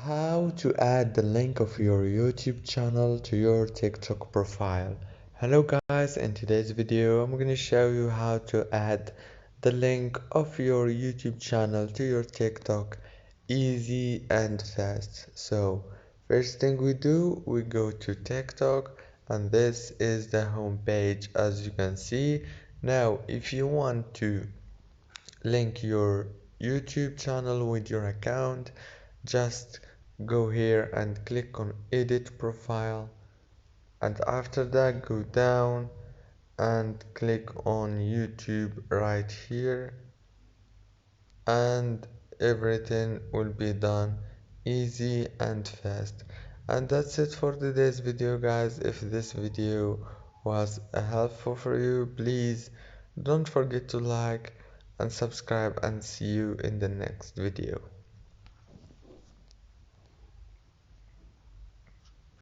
How to add the link of your YouTube channel to your TikTok profile. Hello guys, in today's video I'm going to show you how to add the link of your YouTube channel to your TikTok easy and fast. So first thing we do, we go to TikTok and this is the home page as you can see. Now if you want to link your YouTube channel with your account, just go here and click on edit profile, and after that go down and click on YouTube right here, and everything will be done easy and fast. And that's it for today's video guys. If this video was helpful for you, please don't forget to like and subscribe, and see you in the next video.